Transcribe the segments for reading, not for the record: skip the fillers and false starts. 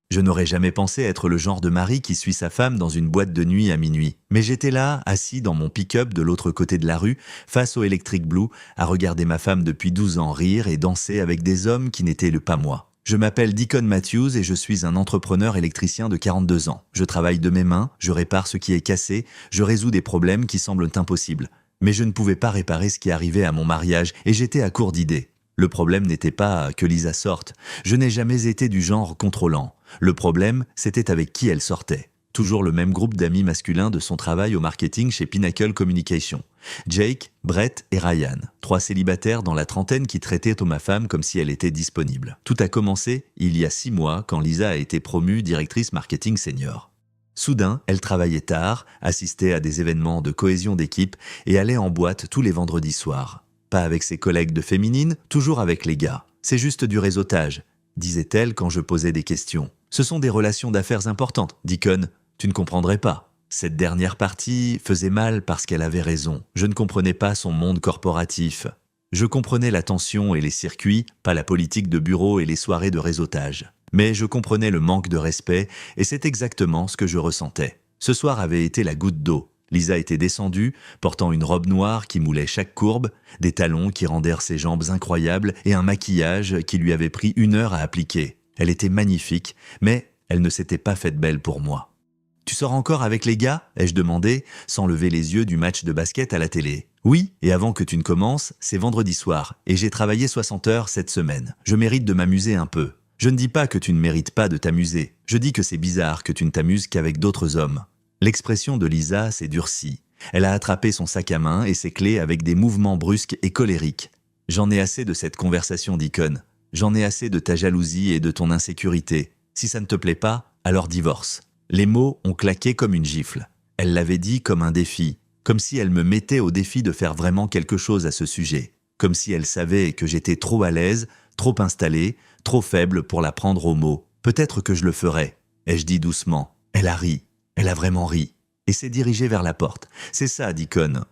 Je n'aurais jamais pensé être le genre de mari qui suit sa femme dans une boîte de nuit à minuit. Mais j'étais là, assis dans mon pick-up de l'autre côté de la rue, face au Electric Blue, à regarder ma femme depuis 12 ans rire et danser avec des hommes qui n'étaient pas moi. Je m'appelle Deacon Matthews et je suis un entrepreneur électricien de 42 ans. Je travaille de mes mains, je répare ce qui est cassé, je résous des problèmes qui semblent impossibles. Mais je ne pouvais pas réparer ce qui arrivait à mon mariage et j'étais à court d'idées. Le problème n'était pas que Lisa sorte. Je n'ai jamais été du genre contrôlant. Le problème, c'était avec qui elle sortait. Toujours le même groupe d'amis masculins de son travail au marketing chez Pinnacle Communication. Jake, Brett et Ryan, 3 célibataires dans la trentaine qui traitaient ma femme comme si elle était disponible. Tout a commencé il y a 6 mois quand Lisa a été promue directrice marketing senior. Soudain, elle travaillait tard, assistait à des événements de cohésion d'équipe et allait en boîte tous les vendredis soirs. Pas avec ses collègues de féminine, toujours avec les gars. C'est juste du réseautage, disait-elle quand je posais des questions. Ce sont des relations d'affaires importantes, Deacon. Tu ne comprendrais pas. Cette dernière partie faisait mal parce qu'elle avait raison. Je ne comprenais pas son monde corporatif. Je comprenais la tension et les circuits, pas la politique de bureau et les soirées de réseautage. Mais je comprenais le manque de respect et c'est exactement ce que je ressentais. Ce soir avait été la goutte d'eau. Lisa était descendue, portant une robe noire qui moulait chaque courbe, des talons qui rendèrent ses jambes incroyables et un maquillage qui lui avait pris 1 heure à appliquer. Elle était magnifique, mais elle ne s'était pas faite belle pour moi. « Tu sors encore avec les gars ?» ai-je demandé, sans lever les yeux du match de basket à la télé. « Oui, et avant que tu ne commences, c'est vendredi soir, et j'ai travaillé 60 heures cette semaine. Je mérite de m'amuser un peu. Je ne dis pas que tu ne mérites pas de t'amuser, je dis que c'est bizarre que tu ne t'amuses qu'avec d'autres hommes. » L'expression de Lisa s'est durcie. Elle a attrapé son sac à main et ses clés avec des mouvements brusques et colériques. « J'en ai assez de cette conversation, Deacon. J'en ai assez de ta jalousie et de ton insécurité. Si ça ne te plaît pas, alors divorce. » Les mots ont claqué comme une gifle. Elle l'avait dit comme un défi, comme si elle me mettait au défi de faire vraiment quelque chose à ce sujet, comme si elle savait que j'étais trop à l'aise, trop installé, trop faible pour la prendre au mot. Peut-être que je le ferais, ai-je dit doucement. Elle a ri. Elle a vraiment ri, et s'est dirigée vers la porte. « C'est ça, Deacon.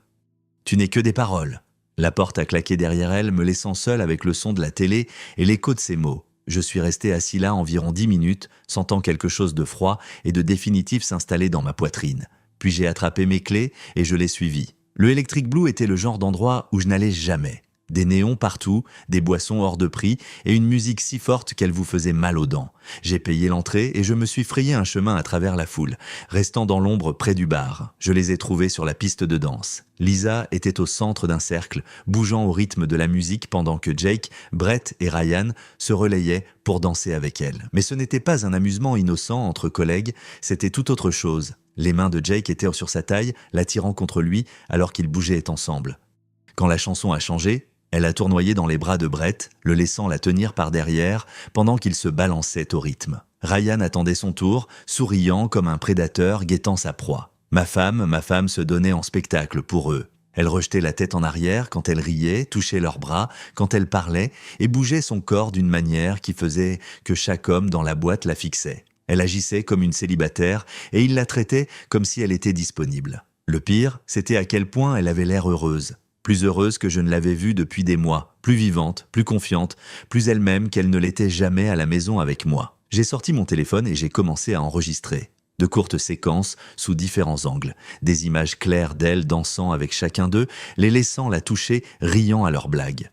Tu n'es que des paroles. » La porte a claqué derrière elle, me laissant seul avec le son de la télé et l'écho de ses mots. Je suis resté assis là environ 10 minutes, sentant quelque chose de froid et de définitif s'installer dans ma poitrine. Puis j'ai attrapé mes clés et je l'ai suivi. Le Electric Blue était le genre d'endroit où je n'allais jamais. Des néons partout, des boissons hors de prix et une musique si forte qu'elle vous faisait mal aux dents. J'ai payé l'entrée et je me suis frayé un chemin à travers la foule, restant dans l'ombre près du bar. Je les ai trouvés sur la piste de danse. Lisa était au centre d'un cercle, bougeant au rythme de la musique pendant que Jake, Brett et Ryan se relayaient pour danser avec elle. Mais ce n'était pas un amusement innocent entre collègues, c'était tout autre chose. Les mains de Jake étaient sur sa taille, l'attirant contre lui alors qu'ils bougeaient ensemble. Quand la chanson a changé, elle a tournoyé dans les bras de Brett, le laissant la tenir par derrière pendant qu'il se balançait au rythme. Ryan attendait son tour, souriant comme un prédateur guettant sa proie. Ma femme se donnait en spectacle pour eux. Elle rejetait la tête en arrière quand elle riait, touchait leurs bras quand elle parlait et bougeait son corps d'une manière qui faisait que chaque homme dans la boîte la fixait. Elle agissait comme une célibataire et il la traitait comme si elle était disponible. Le pire, c'était à quel point elle avait l'air heureuse. Plus heureuse que je ne l'avais vue depuis des mois, plus vivante, plus confiante, plus elle-même qu'elle ne l'était jamais à la maison avec moi. J'ai sorti mon téléphone et j'ai commencé à enregistrer. De courtes séquences, sous différents angles, des images claires d'elle dansant avec chacun d'eux, les laissant la toucher, riant à leurs blagues.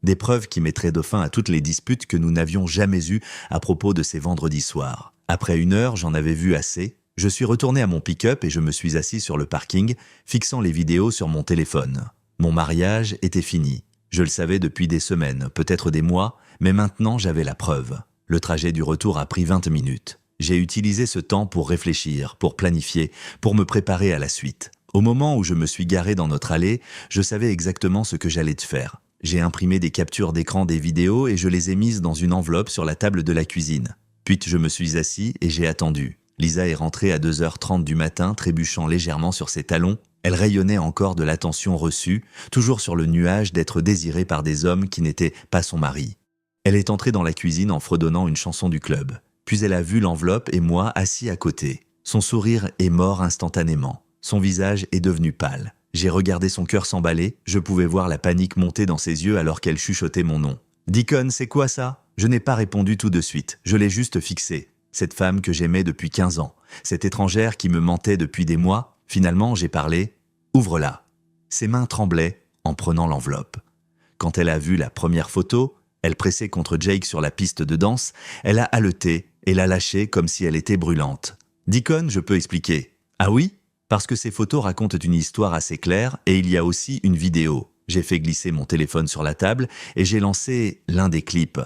Des preuves qui mettraient de fin à toutes les disputes que nous n'avions jamais eues à propos de ces vendredis soirs. Après 1 heure, j'en avais vu assez. Je suis retourné à mon pick-up et je me suis assis sur le parking, fixant les vidéos sur mon téléphone. Mon mariage était fini. Je le savais depuis des semaines, peut-être des mois, mais maintenant j'avais la preuve. Le trajet du retour a pris 20 minutes. J'ai utilisé ce temps pour réfléchir, pour planifier, pour me préparer à la suite. Au moment où je me suis garé dans notre allée, je savais exactement ce que j'allais te faire. J'ai imprimé des captures d'écran des vidéos et je les ai mises dans une enveloppe sur la table de la cuisine. Puis je me suis assis et j'ai attendu. Lisa est rentrée à 2h30 du matin, trébuchant légèrement sur ses talons. Elle rayonnait encore de l'attention reçue, toujours sur le nuage d'être désirée par des hommes qui n'étaient pas son mari. Elle est entrée dans la cuisine en fredonnant une chanson du club. Puis elle a vu l'enveloppe et moi assis à côté. Son sourire est mort instantanément. Son visage est devenu pâle. J'ai regardé son cœur s'emballer, je pouvais voir la panique monter dans ses yeux alors qu'elle chuchotait mon nom. « Deacon, c'est quoi ça ?» Je n'ai pas répondu tout de suite, je l'ai juste fixé. Cette femme que j'aimais depuis 15 ans, cette étrangère qui me mentait depuis des mois, finalement j'ai parlé. Ouvre-la. Ses mains tremblaient en prenant l'enveloppe. Quand elle a vu la première photo, elle pressait contre Jake sur la piste de danse, elle a haleté et l'a lâchée comme si elle était brûlante. Deacon, je peux expliquer. Ah oui? Parce que ces photos racontent une histoire assez claire et il y a aussi une vidéo. J'ai fait glisser mon téléphone sur la table et j'ai lancé l'un des clips.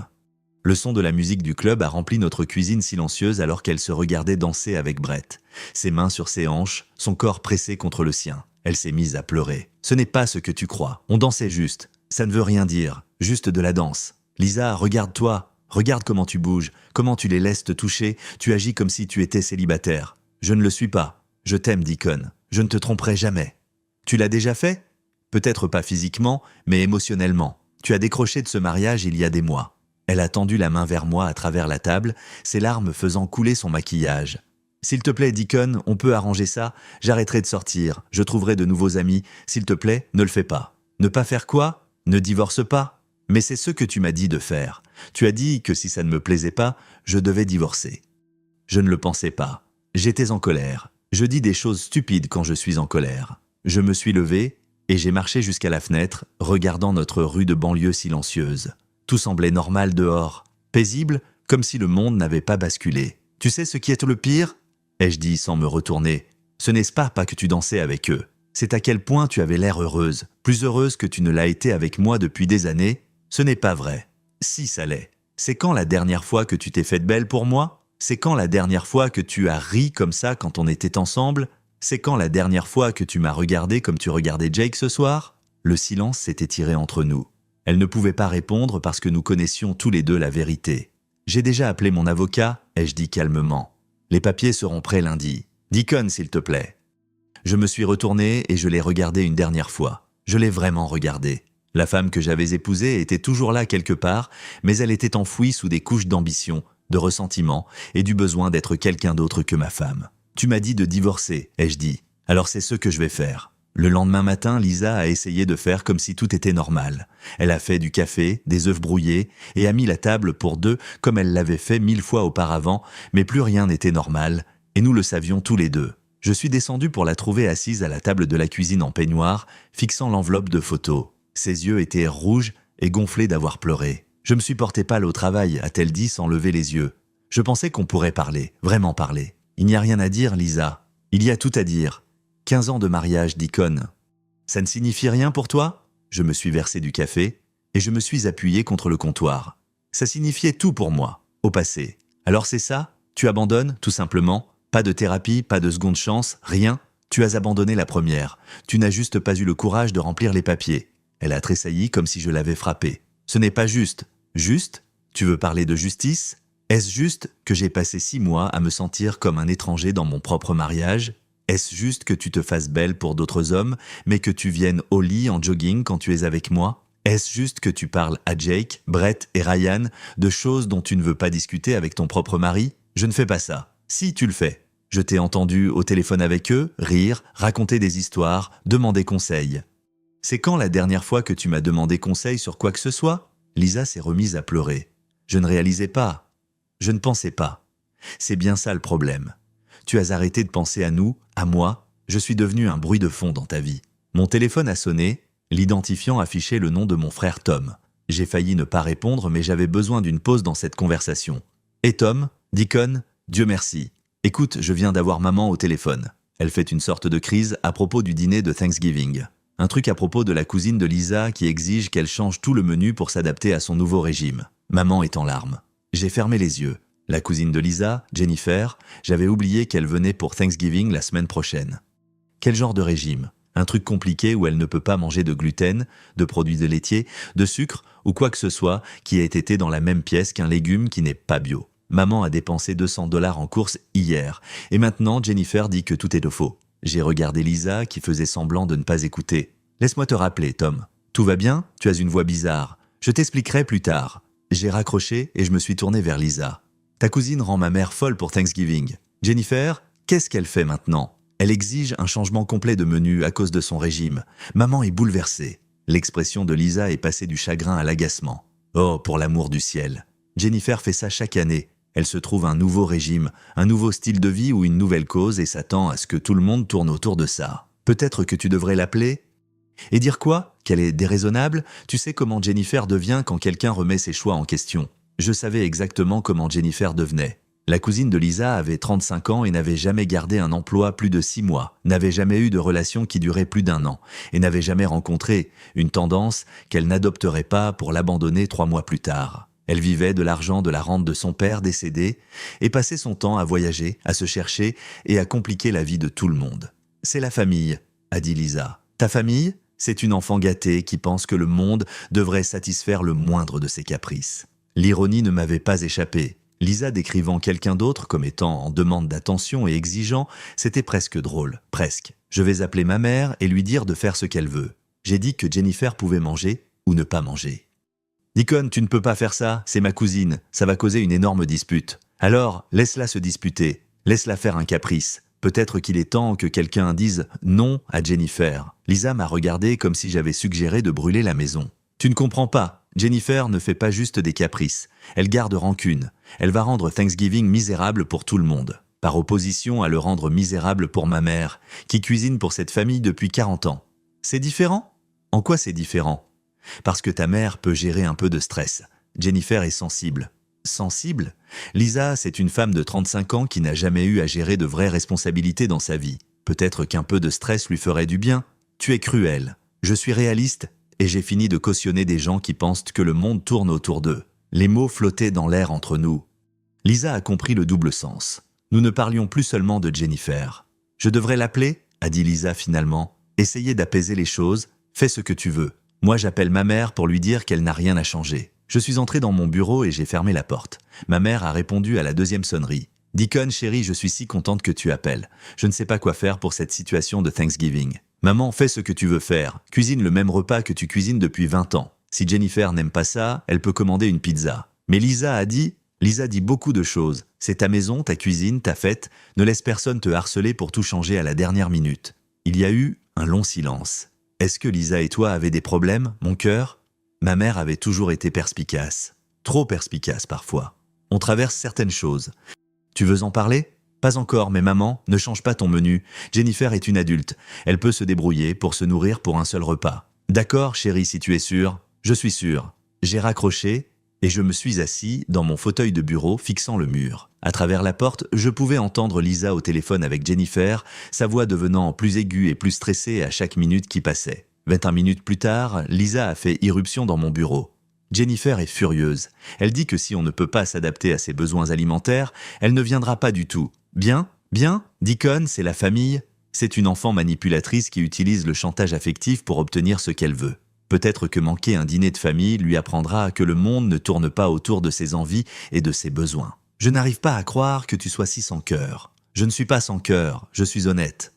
Le son de la musique du club a rempli notre cuisine silencieuse alors qu'elle se regardait danser avec Brett. Ses mains sur ses hanches, son corps pressé contre le sien. Elle s'est mise à pleurer. Ce n'est pas ce que tu crois. On dansait juste. Ça ne veut rien dire. Juste de la danse. Lisa, regarde-toi. Regarde comment tu bouges, comment tu les laisses te toucher. Tu agis comme si tu étais célibataire. Je ne le suis pas. Je t'aime, Deacon. Je ne te tromperai jamais. Tu l'as déjà fait? Peut-être pas physiquement, mais émotionnellement. Tu as décroché de ce mariage il y a des mois. Elle a tendu la main vers moi à travers la table, ses larmes faisant couler son maquillage. S'il te plaît, Deacon, on peut arranger ça. J'arrêterai de sortir. Je trouverai de nouveaux amis. S'il te plaît, ne le fais pas. Ne pas faire quoi? Ne divorce pas. Mais c'est ce que tu m'as dit de faire. Tu as dit que si ça ne me plaisait pas, je devais divorcer. Je ne le pensais pas. J'étais en colère. Je dis des choses stupides quand je suis en colère. Je me suis levé et j'ai marché jusqu'à la fenêtre, regardant notre rue de banlieue silencieuse. Tout semblait normal dehors, paisible, comme si le monde n'avait pas basculé. Tu sais ce qui est le pire? Ai-je dit sans me retourner. Ce n'est pas que tu dansais avec eux. C'est à quel point tu avais l'air heureuse, plus heureuse que tu ne l'as été avec moi depuis des années. Ce n'est pas vrai. Si ça l'est. C'est quand la dernière fois que tu t'es faite belle pour moi? C'est quand la dernière fois que tu as ri comme ça quand on était ensemble? C'est quand la dernière fois que tu m'as regardé comme tu regardais Jake ce soir? Le silence s'est étiré entre nous. Elle ne pouvait pas répondre parce que nous connaissions tous les deux la vérité. J'ai déjà appelé mon avocat, ai-je dit calmement. Les papiers seront prêts lundi. Deacon, s'il te plaît. Je me suis retourné et je l'ai regardé une dernière fois. Je l'ai vraiment regardé. La femme que j'avais épousée était toujours là quelque part, mais elle était enfouie sous des couches d'ambition, de ressentiment et du besoin d'être quelqu'un d'autre que ma femme. Tu m'as dit de divorcer, ai-je dit. Alors c'est ce que je vais faire. Le lendemain matin, Lisa a essayé de faire comme si tout était normal. Elle a fait du café, des œufs brouillés et a mis la table pour deux comme elle l'avait fait 1000 fois auparavant, mais plus rien n'était normal, et nous le savions tous les deux. Je suis descendu pour la trouver assise à la table de la cuisine en peignoir, fixant l'enveloppe de photos. Ses yeux étaient rouges et gonflés d'avoir pleuré. Je me suis porté pâle au travail, a-t-elle dit sans lever les yeux. Je pensais qu'on pourrait parler, vraiment parler. Il n'y a rien à dire, Lisa. Il y a tout à dire. 15 ans de mariage, Deacon. Ça ne signifie rien pour toi? Je me suis versé du café et je me suis appuyé contre le comptoir. Ça signifiait tout pour moi, au passé. Alors c'est ça? Tu abandonnes, tout simplement? Pas de thérapie, pas de seconde chance, rien? Tu as abandonné la première. Tu n'as juste pas eu le courage de remplir les papiers. Elle a tressailli comme si je l'avais frappée. Ce n'est pas juste. Juste? Tu veux parler de justice? Est-ce juste que j'ai passé 6 mois à me sentir comme un étranger dans mon propre mariage? Est-ce juste que tu te fasses belle pour d'autres hommes, mais que tu viennes au lit en jogging quand tu es avec moi? Est-ce juste que tu parles à Jake, Brett et Ryan de choses dont tu ne veux pas discuter avec ton propre mari? Je ne fais pas ça. Si, tu le fais. Je t'ai entendu au téléphone avec eux, rire, raconter des histoires, demander conseil. C'est quand la dernière fois que tu m'as demandé conseil sur quoi que ce soit? Lisa s'est remise à pleurer. Je ne réalisais pas. Je ne pensais pas. C'est bien ça le problème. Tu as arrêté de penser à nous, à moi. Je suis devenu un bruit de fond dans ta vie. Mon téléphone a sonné. L'identifiant affichait le nom de mon frère Tom. J'ai failli ne pas répondre, mais j'avais besoin d'une pause dans cette conversation. Et Tom? Deacon? Dieu merci. Écoute, je viens d'avoir maman au téléphone. Elle fait une sorte de crise à propos du dîner de Thanksgiving. Un truc à propos de la cousine de Lisa qui exige qu'elle change tout le menu pour s'adapter à son nouveau régime. Maman est en larmes. J'ai fermé les yeux. La cousine de Lisa, Jennifer, j'avais oublié qu'elle venait pour Thanksgiving la semaine prochaine. Quel genre de régime? Un truc compliqué où elle ne peut pas manger de gluten, de produits de laitiers, de sucre ou quoi que ce soit qui ait été dans la même pièce qu'un légume qui n'est pas bio. Maman a dépensé 200 $ en courses hier et maintenant Jennifer dit que tout est de faux. J'ai regardé Lisa qui faisait semblant de ne pas écouter. Laisse-moi te rappeler, Tom. Tout va bien? Tu as une voix bizarre. Je t'expliquerai plus tard. J'ai raccroché et je me suis tourné vers Lisa. Ta cousine rend ma mère folle pour Thanksgiving. Jennifer, qu'est-ce qu'elle fait maintenant? Elle exige un changement complet de menu à cause de son régime. Maman est bouleversée. L'expression de Lisa est passée du chagrin à l'agacement. Oh, pour l'amour du ciel. Jennifer fait ça chaque année. Elle se trouve un nouveau régime, un nouveau style de vie ou une nouvelle cause et s'attend à ce que tout le monde tourne autour de ça. Peut-être que tu devrais l'appeler? Et dire quoi? Qu'elle est déraisonnable? Tu sais comment Jennifer devient quand quelqu'un remet ses choix en question. Je savais exactement comment Jennifer devenait. La cousine de Lisa avait 35 ans et n'avait jamais gardé un emploi plus de 6 mois, n'avait jamais eu de relation qui durait plus d'1 an, et n'avait jamais rencontré une tendance qu'elle n'adopterait pas pour l'abandonner 3 mois plus tard. Elle vivait de l'argent de la rente de son père décédé et passait son temps à voyager, à se chercher et à compliquer la vie de tout le monde. « C'est la famille », a dit Lisa. « Ta famille ? C'est une enfant gâtée qui pense que le monde devrait satisfaire le moindre de ses caprices. » L'ironie ne m'avait pas échappé. Lisa décrivant quelqu'un d'autre comme étant en demande d'attention et exigeant, c'était presque drôle. Presque. Je vais appeler ma mère et lui dire de faire ce qu'elle veut. J'ai dit que Jennifer pouvait manger ou ne pas manger. « Deacon, tu ne peux pas faire ça, c'est ma cousine, ça va causer une énorme dispute. Alors, laisse-la se disputer, laisse-la faire un caprice. Peut-être qu'il est temps que quelqu'un dise non à Jennifer. » Lisa m'a regardé comme si j'avais suggéré de brûler la maison. « Tu ne comprends pas. Jennifer ne fait pas juste des caprices. Elle garde rancune. Elle va rendre Thanksgiving misérable pour tout le monde. Par opposition à le rendre misérable pour ma mère, qui cuisine pour cette famille depuis 40 ans. C'est différent ? En quoi c'est différent ? Parce que ta mère peut gérer un peu de stress. Jennifer est sensible. Sensible ? Lisa, c'est une femme de 35 ans qui n'a jamais eu à gérer de vraies responsabilités dans sa vie. Peut-être qu'un peu de stress lui ferait du bien. Tu es cruel. Je suis réaliste et j'ai fini de cautionner des gens qui pensent que le monde tourne autour d'eux. Les mots flottaient dans l'air entre nous. Lisa a compris le double sens. Nous ne parlions plus seulement de Jennifer. « Je devrais l'appeler ?» a dit Lisa finalement. « Essayez d'apaiser les choses. Fais ce que tu veux. Moi, j'appelle ma mère pour lui dire qu'elle n'a rien à changer. » Je suis entré dans mon bureau et j'ai fermé la porte. Ma mère a répondu à la deuxième sonnerie. « Deacon, chérie, je suis si contente que tu appelles. Je ne sais pas quoi faire pour cette situation de Thanksgiving. Maman, fais ce que tu veux faire. Cuisine le même repas que tu cuisines depuis 20 ans. Si Jennifer n'aime pas ça, elle peut commander une pizza. » Mais Lisa dit beaucoup de choses. C'est ta maison, ta cuisine, ta fête. Ne laisse personne te harceler pour tout changer à la dernière minute. Il y a eu un long silence. Est-ce que Lisa et toi avez des problèmes, mon cœur ? Ma mère avait toujours été perspicace. Trop perspicace parfois. On traverse certaines choses. Tu veux en parler ? Pas encore, mais maman, ne change pas ton menu. Jennifer est une adulte. Elle peut se débrouiller pour se nourrir pour un seul repas. D'accord, chérie, si tu es sûre. Je suis sûre. J'ai raccroché et je me suis assis dans mon fauteuil de bureau fixant le mur. À travers la porte, je pouvais entendre Lisa au téléphone avec Jennifer, sa voix devenant plus aiguë et plus stressée à chaque minute qui passait. 21 minutes plus tard, Lisa a fait irruption dans mon bureau. Jennifer est furieuse. Elle dit que si on ne peut pas s'adapter à ses besoins alimentaires, elle ne viendra pas du tout. Bien, Deacon, c'est la famille. C'est une enfant manipulatrice qui utilise le chantage affectif pour obtenir ce qu'elle veut. Peut-être que manquer un dîner de famille lui apprendra que le monde ne tourne pas autour de ses envies et de ses besoins. Je n'arrive pas à croire que tu sois si sans cœur. Je ne suis pas sans cœur, je suis honnête.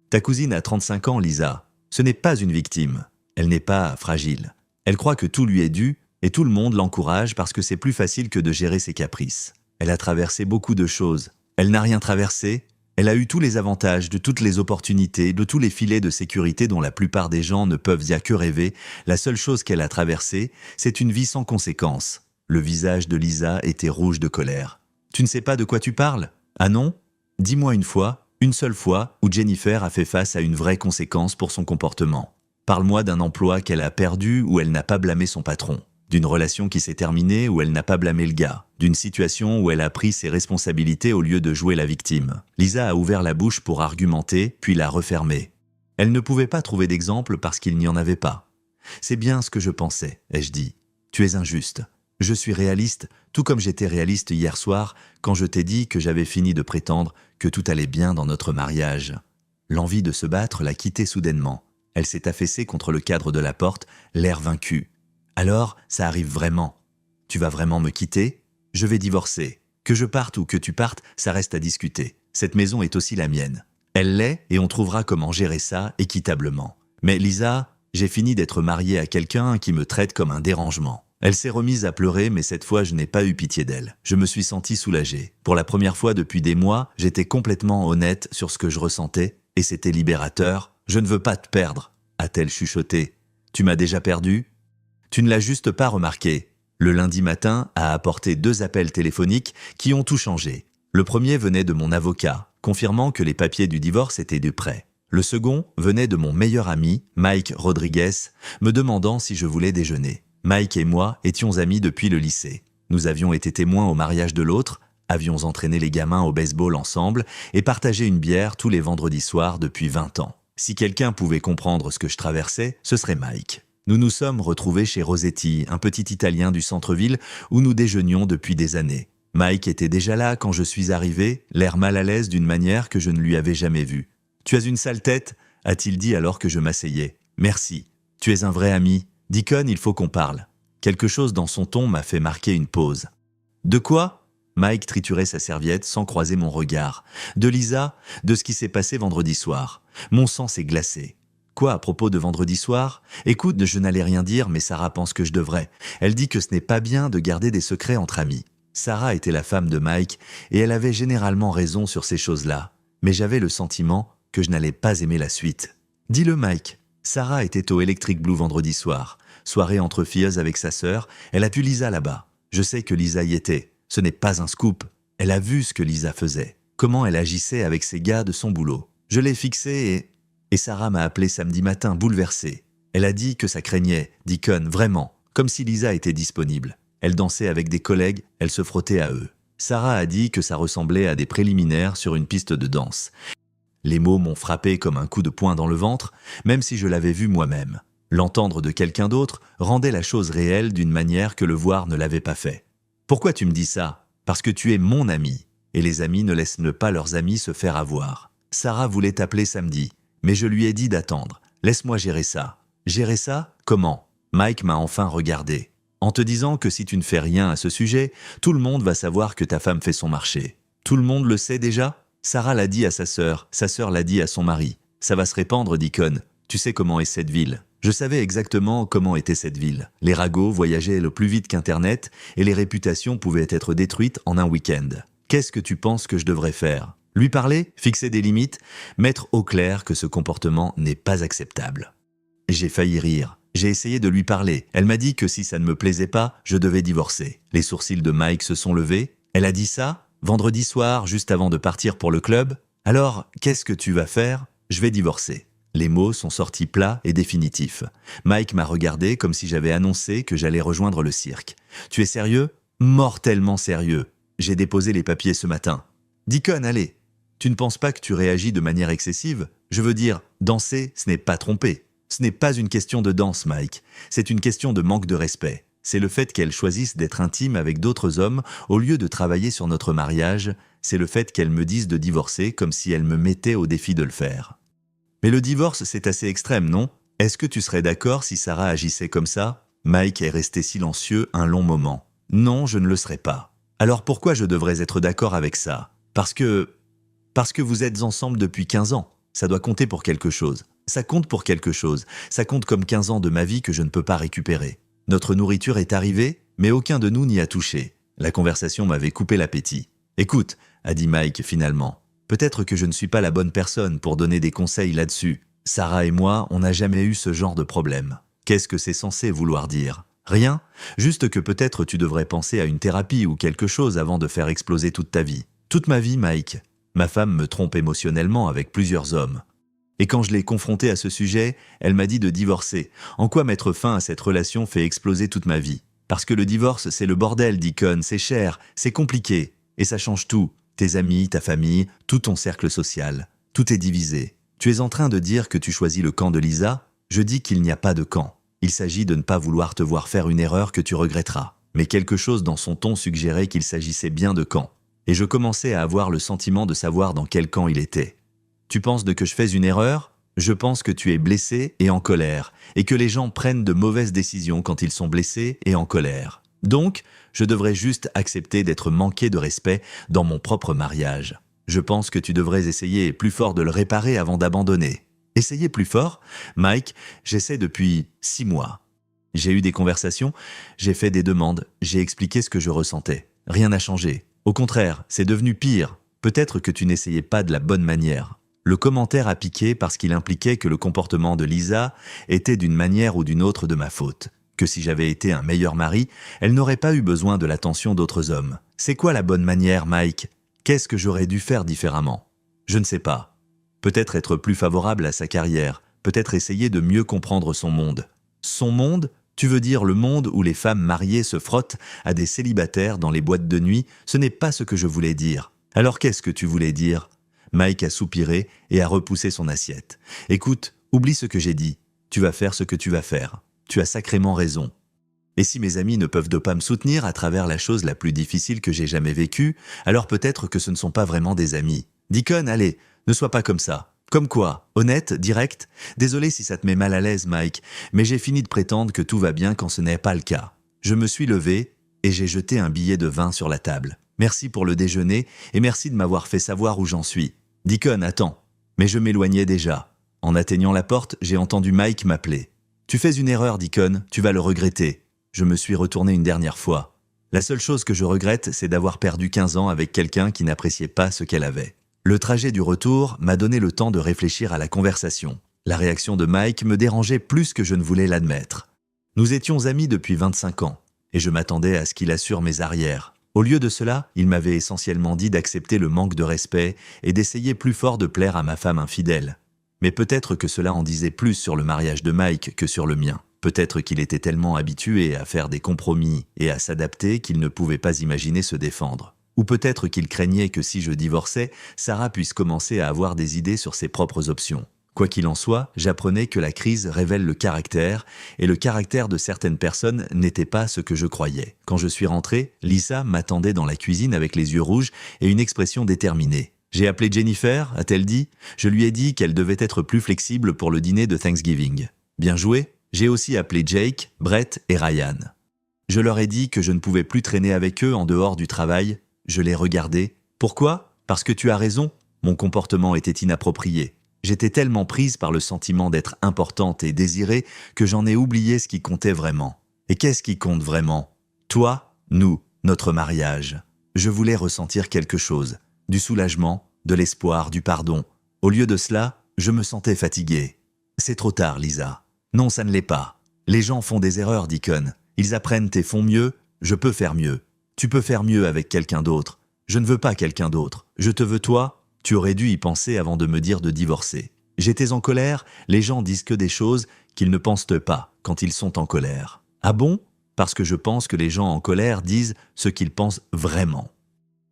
Ta cousine a 35 ans, Lisa. Ce n'est pas une victime. Elle n'est pas fragile. Elle croit que tout lui est dû et tout le monde l'encourage parce que c'est plus facile que de gérer ses caprices. Elle a traversé beaucoup de choses. Elle n'a rien traversé. Elle a eu tous les avantages, de toutes les opportunités, de tous les filets de sécurité dont la plupart des gens ne peuvent y a que rêver. La seule chose qu'elle a traversée, c'est une vie sans conséquences. Le visage de Lisa était rouge de colère. Tu ne sais pas de quoi tu parles ? Ah non ? Dis-moi une seule fois, où Jennifer a fait face à une vraie conséquence pour son comportement. Parle-moi d'un emploi qu'elle a perdu où elle n'a pas blâmé son patron. D'une relation qui s'est terminée où elle n'a pas blâmé le gars. D'une situation où elle a pris ses responsabilités au lieu de jouer la victime. Lisa a ouvert la bouche pour argumenter, puis l'a refermée. Elle ne pouvait pas trouver d'exemple parce qu'il n'y en avait pas. C'est bien ce que je pensais, ai-je dit. Tu es injuste. Je suis réaliste, tout comme j'étais réaliste hier soir quand je t'ai dit que j'avais fini de prétendre que tout allait bien dans notre mariage. L'envie de se battre l'a quittée soudainement. Elle s'est affaissée contre le cadre de la porte, l'air vaincu. Alors, ça arrive vraiment. Tu vas vraiment me quitter ? Je vais divorcer. Que je parte ou que tu partes, ça reste à discuter. Cette maison est aussi la mienne. Elle l'est et on trouvera comment gérer ça équitablement. Mais Lisa, j'ai fini d'être mariée à quelqu'un qui me traite comme un dérangement. Elle s'est remise à pleurer, mais cette fois, je n'ai pas eu pitié d'elle. Je me suis senti soulagé. Pour la première fois depuis des mois, j'étais complètement honnête sur ce que je ressentais, et c'était libérateur. « Je ne veux pas te perdre », a-t-elle chuchoté. « Tu m'as déjà perdu ?» Tu ne l'as juste pas remarqué. Le lundi matin a apporté 2 appels téléphoniques qui ont tout changé. Le premier venait de mon avocat, confirmant que les papiers du divorce étaient de prêt. Le second venait de mon meilleur ami, Mike Rodriguez, me demandant si je voulais déjeuner. Mike et moi étions amis depuis le lycée. Nous avions été témoins au mariage de l'autre, avions entraîné les gamins au baseball ensemble et partagé une bière tous les vendredis soirs depuis 20 ans. Si quelqu'un pouvait comprendre ce que je traversais, ce serait Mike. Nous nous sommes retrouvés chez Rosetti, un petit Italien du centre-ville où nous déjeunions depuis des années. Mike était déjà là quand je suis arrivé, l'air mal à l'aise d'une manière que je ne lui avais jamais vue. « Tu as une sale tête ?» a-t-il dit alors que je m'asseyais. « Merci. Tu es un vrai ami. Deacon, il faut qu'on parle. » Quelque chose dans son ton m'a fait marquer une pause. « De quoi ?» Mike triturait sa serviette sans croiser mon regard. « De Lisa, de ce qui s'est passé vendredi soir. Mon sang s'est glacé. » « Quoi à propos de vendredi soir ? Écoute, je n'allais rien dire, mais Sarah pense que je devrais. Elle dit que ce n'est pas bien de garder des secrets entre amis. Sarah était la femme de Mike, et elle avait généralement raison sur ces choses-là. Mais j'avais le sentiment que je n'allais pas aimer la suite. Dis-le Mike, Sarah était au Electric Blue vendredi soir. Soirée entre filles avec sa sœur, elle a vu Lisa là-bas. Je sais que Lisa y était. Ce n'est pas un scoop. Elle a vu ce que Lisa faisait. Comment elle agissait avec ses gars de son boulot. Je l'ai fixée et Sarah m'a appelé samedi matin, bouleversée. Elle a dit que ça craignait, Deacon, vraiment, comme si Lisa était disponible. Elle dansait avec des collègues, elle se frottait à eux. Sarah a dit que ça ressemblait à des préliminaires sur une piste de danse. Les mots m'ont frappé comme un coup de poing dans le ventre, même si je l'avais vu moi-même. L'entendre de quelqu'un d'autre rendait la chose réelle d'une manière que le voir ne l'avait pas fait. « Pourquoi tu me dis ça ? Parce que tu es mon ami. Et les amis ne laissent pas leurs amis se faire avoir. Sarah voulait t'appeler samedi. Mais je lui ai dit d'attendre. Laisse-moi gérer ça. Gérer ça ? Comment ? Mike m'a enfin regardé. En te disant que si tu ne fais rien à ce sujet, tout le monde va savoir que ta femme fait son marché. Tout le monde le sait déjà ? Sarah l'a dit à sa sœur l'a dit à son mari. Ça va se répandre, Deacon. Tu sais comment est cette ville. Je savais exactement comment était cette ville. Les ragots voyageaient le plus vite qu'Internet et les réputations pouvaient être détruites en un week-end. Qu'est-ce que tu penses que je devrais faire ? Lui parler, fixer des limites, mettre au clair que ce comportement n'est pas acceptable. J'ai failli rire. J'ai essayé de lui parler. Elle m'a dit que si ça ne me plaisait pas, je devais divorcer. Les sourcils de Mike se sont levés. Elle a dit ça, vendredi soir, juste avant de partir pour le club. Alors, qu'est-ce que tu vas faire ? Je vais divorcer. Les mots sont sortis plats et définitifs. Mike m'a regardé comme si j'avais annoncé que j'allais rejoindre le cirque. Tu es sérieux ? Mortellement sérieux. J'ai déposé les papiers ce matin. Deacon, allez. Tu ne penses pas que tu réagis de manière excessive ? Je veux dire, danser, ce n'est pas tromper. Ce n'est pas une question de danse, Mike. C'est une question de manque de respect. C'est le fait qu'elle choisisse d'être intime avec d'autres hommes au lieu de travailler sur notre mariage. C'est le fait qu'elle me dise de divorcer comme si elle me mettait au défi de le faire. Mais le divorce, c'est assez extrême, non ? Est-ce que tu serais d'accord si Sarah agissait comme ça ? Mike est resté silencieux un long moment. Non, je ne le serais pas. Alors pourquoi je devrais être d'accord avec ça ? Parce que vous êtes ensemble depuis 15 ans. Ça doit compter pour quelque chose. Ça compte pour quelque chose. Ça compte comme 15 ans de ma vie que je ne peux pas récupérer. Notre nourriture est arrivée, mais aucun de nous n'y a touché. La conversation m'avait coupé l'appétit. « Écoute », a dit Mike finalement, « peut-être que je ne suis pas la bonne personne pour donner des conseils là-dessus. Sarah et moi, on n'a jamais eu ce genre de problème. Qu'est-ce que c'est censé vouloir dire ? Rien ? Juste que peut-être tu devrais penser à une thérapie ou quelque chose avant de faire exploser toute ta vie. Toute ma vie, Mike. Ma femme me trompe émotionnellement avec plusieurs hommes. Et quand je l'ai confrontée à ce sujet, elle m'a dit de divorcer. En quoi mettre fin à cette relation fait exploser toute ma vie ? Parce que le divorce, c'est le bordel, Deacon, c'est cher, c'est compliqué. Et ça change tout. Tes amis, ta famille, tout ton cercle social. Tout est divisé. Tu es en train de dire que tu choisis le camp de Lisa ? Je dis qu'il n'y a pas de camp. Il s'agit de ne pas vouloir te voir faire une erreur que tu regretteras. Mais quelque chose dans son ton suggérait qu'il s'agissait bien de camp. Et je commençais à avoir le sentiment de savoir dans quel camp il était. Tu penses que je fais une erreur ? Je pense que tu es blessé et en colère, et que les gens prennent de mauvaises décisions quand ils sont blessés et en colère. Donc, je devrais juste accepter d'être manqué de respect dans mon propre mariage. Je pense que tu devrais essayer plus fort de le réparer avant d'abandonner. Essayer plus fort ? Mike, j'essaie depuis 6 mois. J'ai eu des conversations, j'ai fait des demandes, j'ai expliqué ce que je ressentais. Rien n'a changé. Au contraire, c'est devenu pire. Peut-être que tu n'essayais pas de la bonne manière. Le commentaire a piqué parce qu'il impliquait que le comportement de Lisa était d'une manière ou d'une autre de ma faute. que si j'avais été un meilleur mari, elle n'aurait pas eu besoin de l'attention d'autres hommes. C'est quoi la bonne manière, Mike? Qu'est-ce que j'aurais dû faire différemment? Je ne sais pas. Peut-être être plus favorable à sa carrière, peut-être essayer de mieux comprendre son monde. Son monde? Tu veux dire le monde où les femmes mariées se frottent à des célibataires dans les boîtes de nuit? Ce n'est pas ce que je voulais dire. Alors qu'est-ce que tu voulais dire? Mike a soupiré et a repoussé son assiette. Écoute, oublie ce que j'ai dit. Tu vas faire ce que tu vas faire. Tu as sacrément raison. Et si mes amis ne peuvent pas me soutenir à travers la chose la plus difficile que j'ai jamais vécue, alors peut-être que ce ne sont pas vraiment des amis. Deacon, allez, ne sois pas comme ça. Comme quoi? Honnête? Direct? Désolé si ça te met mal à l'aise, Mike, mais j'ai fini de prétendre que tout va bien quand ce n'est pas le cas. Je me suis levé et j'ai jeté un billet de 20 sur la table. Merci pour le déjeuner et merci de m'avoir fait savoir où j'en suis. Deacon, attends. Mais je m'éloignais déjà. En atteignant la porte, j'ai entendu Mike m'appeler. Tu fais une erreur, Deacon, tu vas le regretter. Je me suis retourné une dernière fois. La seule chose que je regrette, c'est d'avoir perdu 15 ans avec quelqu'un qui n'appréciait pas ce qu'elle avait. Le trajet du retour m'a donné le temps de réfléchir à la conversation. La réaction de Mike me dérangeait plus que je ne voulais l'admettre. Nous étions amis depuis 25 ans, et je m'attendais à ce qu'il assure mes arrières. Au lieu de cela, il m'avait essentiellement dit d'accepter le manque de respect et d'essayer plus fort de plaire à ma femme infidèle. Mais peut-être que cela en disait plus sur le mariage de Mike que sur le mien. Peut-être qu'il était tellement habitué à faire des compromis et à s'adapter qu'il ne pouvait pas imaginer se défendre. Ou peut-être qu'il craignait que si je divorçais, Sarah puisse commencer à avoir des idées sur ses propres options. Quoi qu'il en soit, j'apprenais que la crise révèle le caractère, et le caractère de certaines personnes n'était pas ce que je croyais. Quand je suis rentré, Lisa m'attendait dans la cuisine avec les yeux rouges et une expression déterminée. « J'ai appelé Jennifer », a-t-elle dit. Je lui ai dit qu'elle devait être plus flexible pour le dîner de Thanksgiving. Bien joué. J'ai aussi appelé Jake, Brett et Ryan. Je leur ai dit que je ne pouvais plus traîner avec eux en dehors du travail. Je les regardais. Pourquoi? Parce que tu as raison. Mon comportement était inapproprié. J'étais tellement prise par le sentiment d'être importante et désirée que j'en ai oublié ce qui comptait vraiment. Et qu'est-ce qui compte vraiment? Toi, nous, notre mariage. Je voulais ressentir quelque chose. Du soulagement, de l'espoir, du pardon. Au lieu de cela, je me sentais fatiguée. C'est trop tard, Lisa. Non, ça ne l'est pas. Les gens font des erreurs, Deacon. Ils apprennent et font mieux. Je peux faire mieux. Tu peux faire mieux avec quelqu'un d'autre. Je ne veux pas quelqu'un d'autre. Je te veux toi. Tu aurais dû y penser avant de me dire de divorcer. J'étais en colère. Les gens disent que des choses qu'ils ne pensent pas quand ils sont en colère. Ah bon? Parce que je pense que les gens en colère disent ce qu'ils pensent vraiment.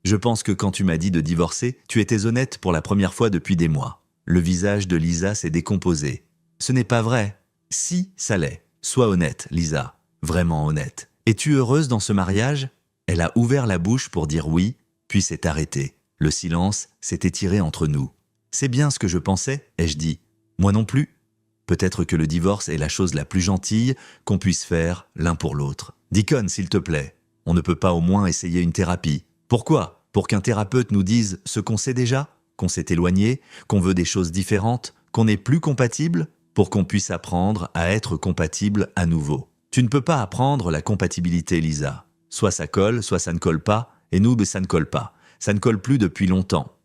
Je pense que quand tu m'as dit de divorcer, tu étais honnête pour la première fois depuis des mois. Le visage de Lisa s'est décomposé. Ce n'est pas vrai. Si, ça l'est. Sois honnête, Lisa. Vraiment honnête. Es-tu heureuse dans ce mariage? Elle a ouvert la bouche pour dire oui, puis s'est arrêtée. Le silence s'est étiré entre nous. C'est bien ce que je pensais, ai-je dit. Moi non plus. Peut-être que le divorce est la chose la plus gentille qu'on puisse faire l'un pour l'autre. Deacon, s'il te plaît, on ne peut pas au moins essayer une thérapie. Pourquoi? Pour qu'un thérapeute nous dise ce qu'on sait déjà? Qu'on s'est éloigné? Qu'on veut des choses différentes? Qu'on n'est plus compatible? Pour qu'on puisse apprendre à être compatible à nouveau. Tu ne peux pas apprendre la compatibilité, Lisa. Soit ça colle, soit ça ne colle pas, et nous, ça ne colle pas. Ça ne colle plus depuis longtemps.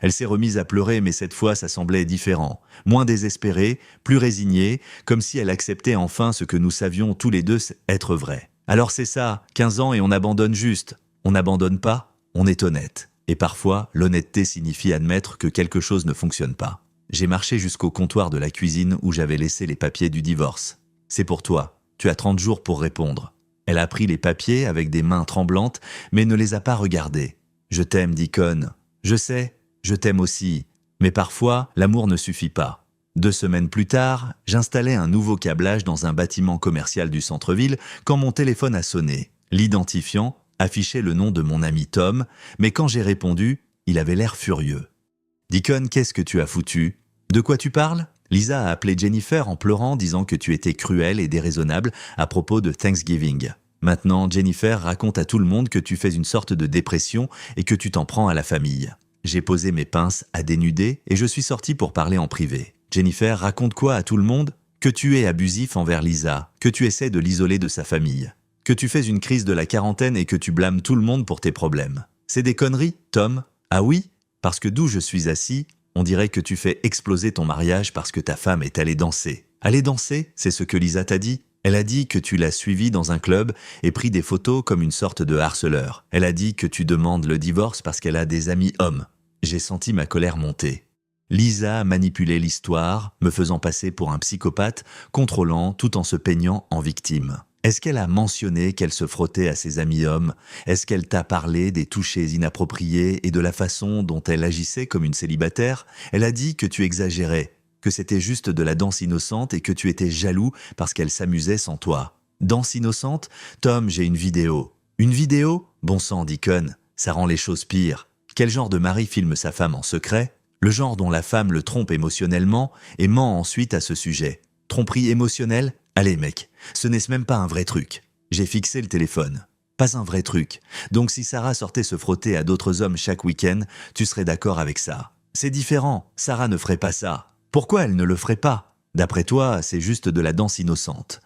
Elle s'est remise à pleurer, mais cette fois, ça semblait différent. Moins désespérée, plus résignée, comme si elle acceptait enfin ce que nous savions tous les deux être vrai. Alors c'est ça, 15 ans et on abandonne juste. On n'abandonne pas, on est honnête. Et parfois, l'honnêteté signifie admettre que quelque chose ne fonctionne pas. J'ai marché jusqu'au comptoir de la cuisine où j'avais laissé les papiers du divorce. C'est pour toi. Tu as 30 jours pour répondre. Elle a pris les papiers avec des mains tremblantes, mais ne les a pas regardés. Je t'aime, Deacon. Je sais, je t'aime aussi. Mais parfois, l'amour ne suffit pas. 2 semaines plus tard, j'installais un nouveau câblage dans un bâtiment commercial du centre-ville quand mon téléphone a sonné. L'identifiant affichait le nom de mon ami Tom, mais quand j'ai répondu, il avait l'air furieux. « Deacon, qu'est-ce que tu as foutu? De quoi tu parles ?» Lisa a appelé Jennifer en pleurant, disant que tu étais cruel et déraisonnable à propos de Thanksgiving. Maintenant, Jennifer raconte à tout le monde que tu fais une sorte de dépression et que tu t'en prends à la famille. J'ai posé mes pinces à dénuder et je suis sorti pour parler en privé. Jennifer raconte quoi à tout le monde? Que tu es abusif envers Lisa, que tu essaies de l'isoler de sa famille, que tu fais une crise de la quarantaine et que tu blâmes tout le monde pour tes problèmes. C'est des conneries, Tom? Ah oui? Parce que d'où je suis assis, on dirait que tu fais exploser ton mariage parce que ta femme est allée danser. Aller danser, c'est ce que Lisa t'a dit? Elle a dit que tu l'as suivi dans un club et pris des photos comme une sorte de harceleur. Elle a dit que tu demandes le divorce parce qu'elle a des amis hommes. J'ai senti ma colère monter. Lisa a manipulé l'histoire, me faisant passer pour un psychopathe, contrôlant tout en se peignant en victime. Est-ce qu'elle a mentionné qu'elle se frottait à ses amis hommes? Est-ce qu'elle t'a parlé des touchés inappropriés et de la façon dont elle agissait comme une célibataire? Elle a dit que tu exagérais, que c'était juste de la danse innocente et que tu étais jaloux parce qu'elle s'amusait sans toi. Danse innocente? Tom, j'ai une vidéo. Une vidéo? Bon sang, Deacon, ça rend les choses pires. Quel genre de mari filme sa femme en secret? Le genre dont la femme le trompe émotionnellement et ment ensuite à ce sujet. Tromperie émotionnelle? Allez mec, ce n'est même pas un vrai truc. J'ai fixé le téléphone. Pas un vrai truc. Donc si Sarah sortait se frotter à d'autres hommes chaque week-end, tu serais d'accord avec ça. C'est différent, Sarah ne ferait pas ça. Pourquoi elle ne le ferait pas? D'après toi, c'est juste de la danse innocente.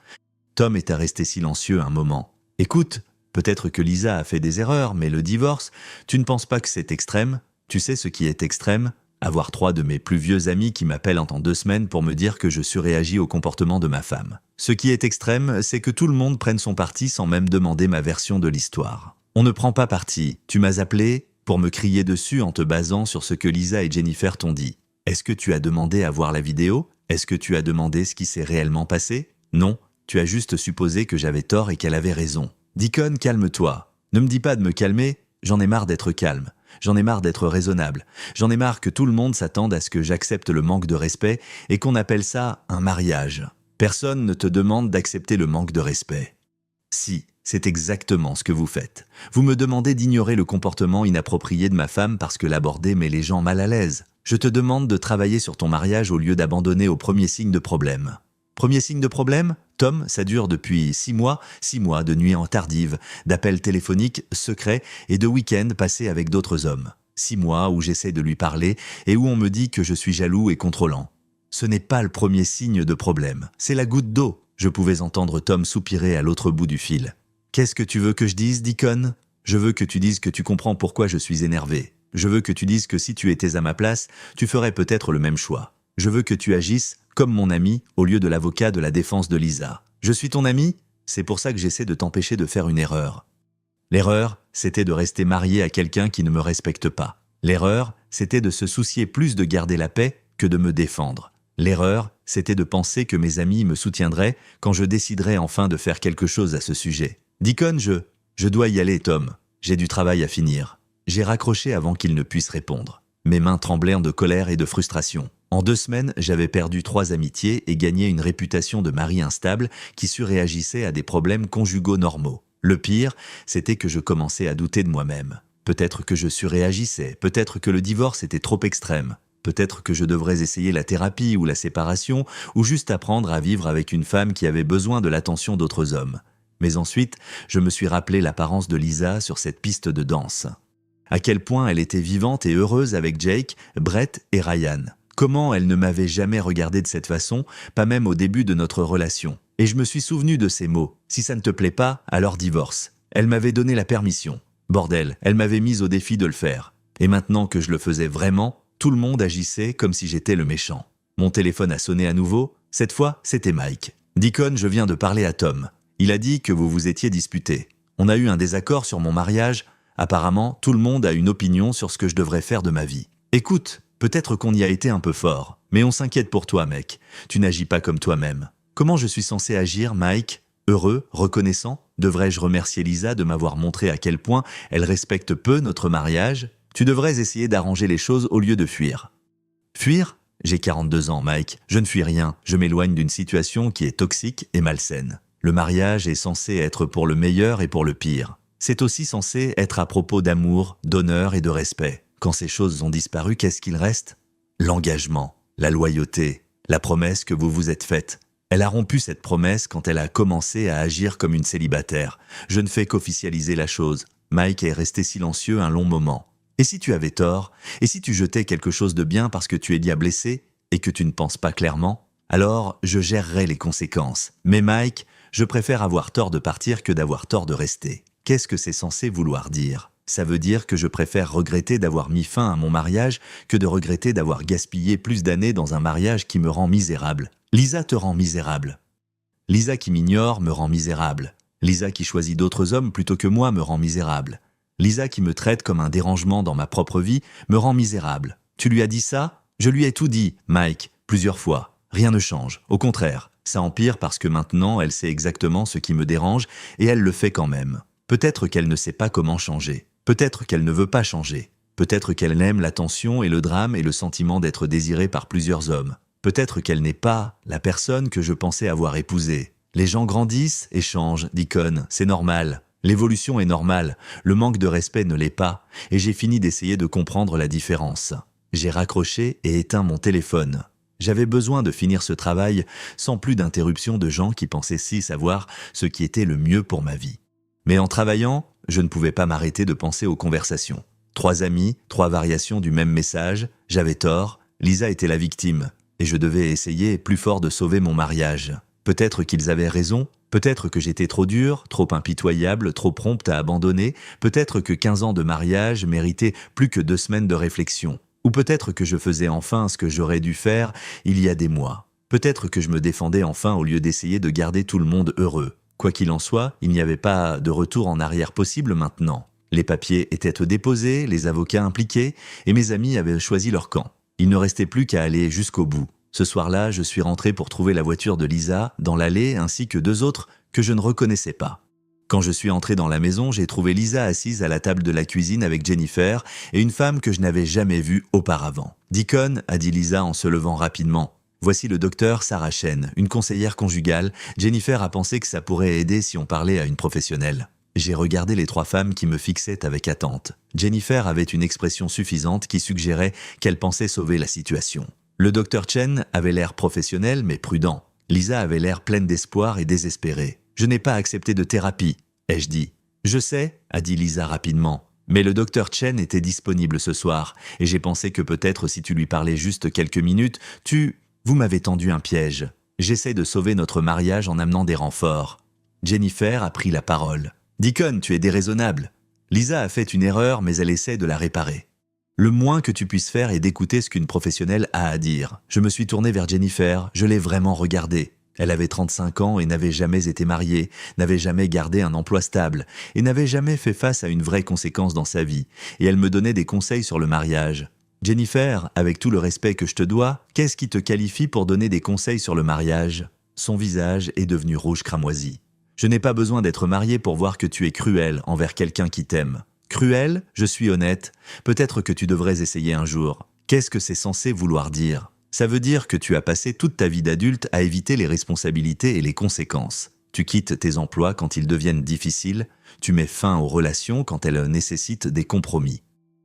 Tom est resté silencieux un moment. Écoute, peut-être que Lisa a fait des erreurs, mais le divorce, tu ne penses pas que c'est extrême? Tu sais ce qui est extrême? Avoir 3 de mes plus vieux amis qui m'appellent en 2 semaines pour me dire que je surréagis au comportement de ma femme. Ce qui est extrême, c'est que tout le monde prenne son parti sans même demander ma version de l'histoire. On ne prend pas parti. Tu m'as appelé pour me crier dessus en te basant sur ce que Lisa et Jennifer t'ont dit. Est-ce que tu as demandé à voir la vidéo? Est-ce que tu as demandé ce qui s'est réellement passé? Non, tu as juste supposé que j'avais tort et qu'elle avait raison. Deacon, calme-toi. Ne me dis pas de me calmer, j'en ai marre d'être calme. J'en ai marre d'être raisonnable. J'en ai marre que tout le monde s'attende à ce que j'accepte le manque de respect et qu'on appelle ça un mariage. Personne ne te demande d'accepter le manque de respect. Si, c'est exactement ce que vous faites. Vous me demandez d'ignorer le comportement inapproprié de ma femme parce que l'aborder met les gens mal à l'aise. Je te demande de travailler sur ton mariage au lieu d'abandonner au premier signe de problème. Premier signe de problème? Tom, ça dure depuis 6 mois de nuits en tardive, d'appels téléphoniques secrets et de week-ends passés avec d'autres hommes. 6 mois où j'essaie de lui parler et où on me dit que je suis jaloux et contrôlant. Ce n'est pas le premier signe de problème, c'est la goutte d'eau. Je pouvais entendre Tom soupirer à l'autre bout du fil. Qu'est-ce que tu veux que je dise, Deacon? Je veux que tu dises que tu comprends pourquoi je suis énervé. Je veux que tu dises que si tu étais à ma place, tu ferais peut-être le même choix. Je veux que tu agisses comme mon ami au lieu de l'avocat de la défense de Lisa. Je suis ton ami? C'est pour ça que j'essaie de t'empêcher de faire une erreur. L'erreur, c'était de rester marié à quelqu'un qui ne me respecte pas. L'erreur, c'était de se soucier plus de garder la paix que de me défendre. L'erreur, c'était de penser que mes amis me soutiendraient quand je déciderais enfin de faire quelque chose à ce sujet. Deacon, je dois y aller, Tom. J'ai du travail à finir. J'ai raccroché avant qu'il ne puisse répondre. Mes mains tremblèrent de colère et de frustration. En 2 semaines, j'avais perdu 3 amitiés et gagné une réputation de mari instable qui surréagissait à des problèmes conjugaux normaux. Le pire, c'était que je commençais à douter de moi-même. Peut-être que je surréagissais, peut-être que le divorce était trop extrême, peut-être que je devrais essayer la thérapie ou la séparation, ou juste apprendre à vivre avec une femme qui avait besoin de l'attention d'autres hommes. Mais ensuite, je me suis rappelé l'apparence de Lisa sur cette piste de danse. À quel point elle était vivante et heureuse avec Jake, Brett et Ryan. Comment elle ne m'avait jamais regardé de cette façon, pas même au début de notre relation. Et je me suis souvenu de ces mots. Si ça ne te plaît pas, alors divorce. Elle m'avait donné la permission. Bordel, elle m'avait mise au défi de le faire. Et maintenant que je le faisais vraiment, tout le monde agissait comme si j'étais le méchant. Mon téléphone a sonné à nouveau. Cette fois, c'était Mike. Deacon, je viens de parler à Tom. Il a dit que vous vous étiez disputés. On a eu un désaccord sur mon mariage. Apparemment, tout le monde a une opinion sur ce que je devrais faire de ma vie. Écoute, peut-être qu'on y a été un peu fort, mais on s'inquiète pour toi, mec. Tu n'agis pas comme toi-même. Comment je suis censé agir, Mike? Heureux, reconnaissant? Devrais-je remercier Lisa de m'avoir montré à quel point elle respecte peu notre mariage? Tu devrais essayer d'arranger les choses au lieu de fuir. Fuir? J'ai 42 ans, Mike. Je ne fuis rien. Je m'éloigne d'une situation qui est toxique et malsaine. Le mariage est censé être pour le meilleur et pour le pire. C'est aussi censé être à propos d'amour, d'honneur et de respect. Quand ces choses ont disparu, qu'est-ce qu'il reste? L'engagement, la loyauté, la promesse que vous vous êtes faite. Elle a rompu cette promesse quand elle a commencé à agir comme une célibataire. Je ne fais qu'officialiser la chose. Mike est resté silencieux un long moment. Et si tu avais tort? Et si tu jetais quelque chose de bien parce que tu es déjà blessé et que tu ne penses pas clairement? Alors, je gérerai les conséquences. Mais Mike, je préfère avoir tort de partir que d'avoir tort de rester. Qu'est-ce que c'est censé vouloir dire? Ça veut dire que je préfère regretter d'avoir mis fin à mon mariage que de regretter d'avoir gaspillé plus d'années dans un mariage qui me rend misérable. Lisa te rend misérable. Lisa qui m'ignore me rend misérable. Lisa qui choisit d'autres hommes plutôt que moi me rend misérable. Lisa qui me traite comme un dérangement dans ma propre vie me rend misérable. Tu lui as dit ça? Je lui ai tout dit, Mike, plusieurs fois. Rien ne change. Au contraire, ça empire parce que maintenant elle sait exactement ce qui me dérange et elle le fait quand même. Peut-être qu'elle ne sait pas comment changer. Peut-être qu'elle ne veut pas changer. Peut-être qu'elle aime l'attention et le drame et le sentiment d'être désirée par plusieurs hommes. Peut-être qu'elle n'est pas la personne que je pensais avoir épousée. Les gens grandissent et changent, dit Con, c'est normal. L'évolution est normale, le manque de respect ne l'est pas, et j'ai fini d'essayer de comprendre la différence. J'ai raccroché et éteint mon téléphone. J'avais besoin de finir ce travail sans plus d'interruptions de gens qui pensaient si savoir ce qui était le mieux pour ma vie. Mais en travaillant, je ne pouvais pas m'arrêter de penser aux conversations. 3 amis, 3 variations du même message, j'avais tort, Lisa était la victime, et je devais essayer plus fort de sauver mon mariage. Peut-être qu'ils avaient raison, peut-être que j'étais trop dur, trop impitoyable, trop prompte à abandonner, peut-être que 15 ans de mariage méritaient plus que 2 semaines de réflexion, ou peut-être que je faisais enfin ce que j'aurais dû faire il y a des mois. Peut-être que je me défendais enfin au lieu d'essayer de garder tout le monde heureux. Quoi qu'il en soit, il n'y avait pas de retour en arrière possible maintenant. Les papiers étaient déposés, les avocats impliqués, et mes amis avaient choisi leur camp. Il ne restait plus qu'à aller jusqu'au bout. Ce soir-là, je suis rentré pour trouver la voiture de Lisa dans l'allée ainsi que 2 autres que je ne reconnaissais pas. Quand je suis entré dans la maison, j'ai trouvé Lisa assise à la table de la cuisine avec Jennifer et une femme que je n'avais jamais vue auparavant. « Deacon », a dit Lisa en se levant rapidement. « Voici le docteur Sarah Chen, une conseillère conjugale. Jennifer a pensé que ça pourrait aider si on parlait à une professionnelle. » J'ai regardé les 3 femmes qui me fixaient avec attente. Jennifer avait une expression suffisante qui suggérait qu'elle pensait sauver la situation. Le docteur Chen avait l'air professionnel mais prudent. Lisa avait l'air pleine d'espoir et désespérée. « Je n'ai pas accepté de thérapie », ai-je dit. « Je sais », a dit Lisa rapidement. « Mais le docteur Chen était disponible ce soir, et j'ai pensé que peut-être si tu lui parlais juste quelques minutes, Vous m'avez tendu un piège. J'essaie de sauver notre mariage en amenant des renforts. » Jennifer a pris la parole. « Deacon, tu es déraisonnable. Lisa a fait une erreur, mais elle essaie de la réparer. Le moins que tu puisses faire est d'écouter ce qu'une professionnelle a à dire. » Je me suis tourné vers Jennifer, je l'ai vraiment regardée. Elle avait 35 ans et n'avait jamais été mariée, n'avait jamais gardé un emploi stable et n'avait jamais fait face à une vraie conséquence dans sa vie. Et elle me donnait des conseils sur le mariage. « Jennifer, avec tout le respect que je te dois, qu'est-ce qui te qualifie pour donner des conseils sur le mariage ?» Son visage est devenu rouge cramoisi. « Je n'ai pas besoin d'être mariée pour voir que tu es cruel envers quelqu'un qui t'aime. » Cruel, je suis honnête, peut-être que tu devrais essayer un jour. Qu'est-ce que c'est censé vouloir dire ? Ça veut dire que tu as passé toute ta vie d'adulte à éviter les responsabilités et les conséquences. Tu quittes tes emplois quand ils deviennent difficiles, tu mets fin aux relations quand elles nécessitent des compromis.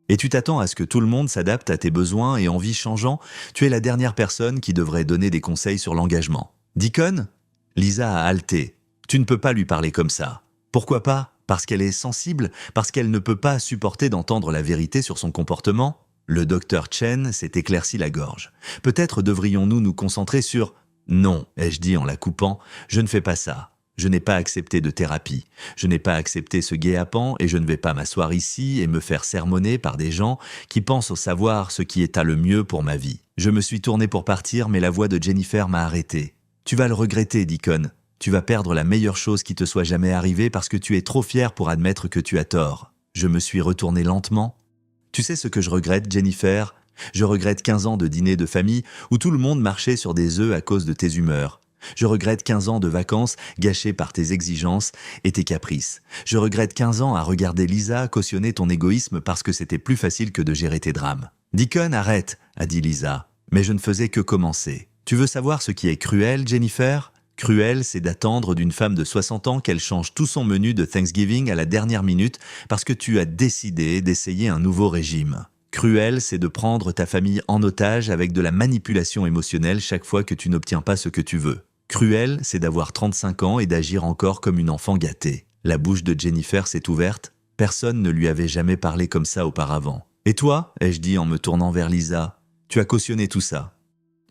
Et tu t'attends à ce que tout le monde s'adapte à tes besoins et envies changeants, tu es la dernière personne qui devrait donner des conseils sur l'engagement. « Deacon ?» Lisa a halté. « Tu ne peux pas lui parler comme ça. » « Pourquoi pas ? Parce qu'elle est sensible, parce qu'elle ne peut pas supporter d'entendre la vérité sur son comportement ?» Le docteur Chen s'est éclairci la gorge. « Peut-être devrions-nous nous concentrer sur… »« Non, ai-je dit en la coupant, je ne fais pas ça. Je n'ai pas accepté de thérapie. Je n'ai pas accepté ce guet-apens et je ne vais pas m'asseoir ici et me faire sermonner par des gens qui pensent savoir ce qui est à le mieux pour ma vie. Je me suis tourné pour partir, mais la voix de Jennifer m'a arrêté. « Tu vas le regretter, Deacon. Tu vas perdre la meilleure chose qui te soit jamais arrivée parce que tu es trop fier pour admettre que tu as tort. » Je me suis retourné lentement. « Tu sais ce que je regrette, Jennifer ? Je regrette 15 ans de dîner de famille où tout le monde marchait sur des œufs à cause de tes humeurs. Je regrette 15 ans de vacances gâchées par tes exigences et tes caprices. Je regrette 15 ans à regarder Lisa cautionner ton égoïsme parce que c'était plus facile que de gérer tes drames. »« Deacon, arrête !» a dit Lisa. Mais je ne faisais que commencer. « Tu veux savoir ce qui est cruel, Jennifer ? Cruel, c'est d'attendre d'une femme de 60 ans qu'elle change tout son menu de Thanksgiving à la dernière minute parce que tu as décidé d'essayer un nouveau régime. Cruel, c'est de prendre ta famille en otage avec de la manipulation émotionnelle chaque fois que tu n'obtiens pas ce que tu veux. Cruel, c'est d'avoir 35 ans et d'agir encore comme une enfant gâtée. » La bouche de Jennifer s'est ouverte. Personne ne lui avait jamais parlé comme ça auparavant. « Et toi ?» ai-je dit en me tournant vers Lisa. « Tu as cautionné tout ça.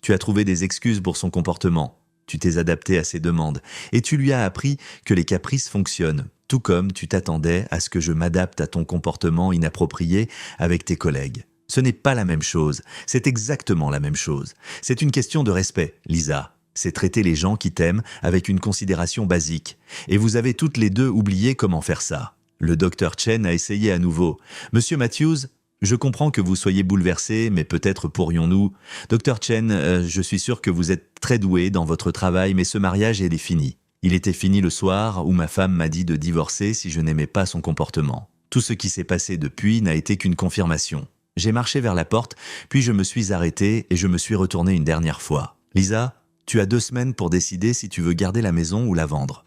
Tu as trouvé des excuses pour son comportement. Tu t'es adapté à ses demandes et tu lui as appris que les caprices fonctionnent, tout comme tu t'attendais à ce que je m'adapte à ton comportement inapproprié avec tes collègues. Ce n'est pas la même chose, c'est exactement la même chose. C'est une question de respect, Lisa. C'est traiter les gens qui t'aiment avec une considération basique. Et vous avez toutes les deux oublié comment faire ça. Le docteur Chen a essayé à nouveau. Monsieur Matthews, je comprends que vous soyez bouleversé, mais peut-être pourrions-nous... Docteur Chen, je suis sûr que vous êtes très doué dans votre travail, mais ce mariage est fini. Il était fini le soir où ma femme m'a dit de divorcer si je n'aimais pas son comportement. Tout ce qui s'est passé depuis n'a été qu'une confirmation. J'ai marché vers la porte, puis je me suis arrêté et je me suis retourné une dernière fois. Lisa, tu as 2 semaines pour décider si tu veux garder la maison ou la vendre.